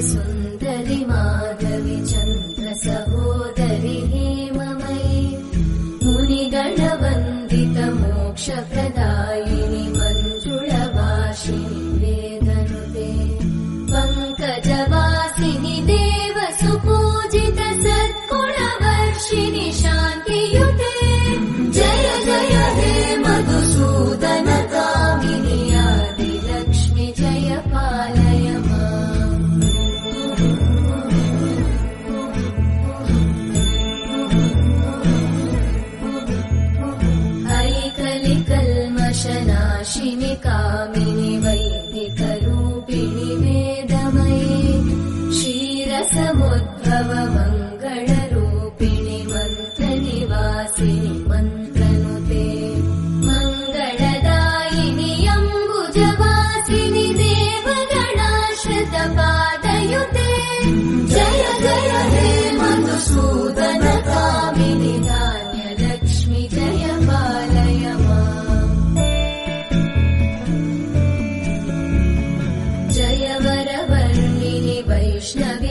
सुन्दरि माधवि चन्द्र सहोदरि हेममयि मुनिगणवन्दित मोक्षप्रदायिनि मञ्जुळवासिनि वेदनुते पङ्कजवासिनि देव सुपूजित सद्गुणवर्षिणि शान्तियुते जय जय हे मधुसूदन कामिनि आदिलक्ष्मि जय पालय माम् ऐकलिकल्मषनाशिनि कामिनि वैदिकरूपिणि वेदमयि क्षीरसमुद्भव मङ्गलरूपिणि मन्त्रनिवासिनि मन्त्रनुते मङ्गलदायिनि अम्बुजवासिनि देवगणाश्रितपादयुते जय जय हे मधुसूदन कामिनि धान्यलक्ष्मि जय पालय माम् जय वरवर्णिनि वैष्णवी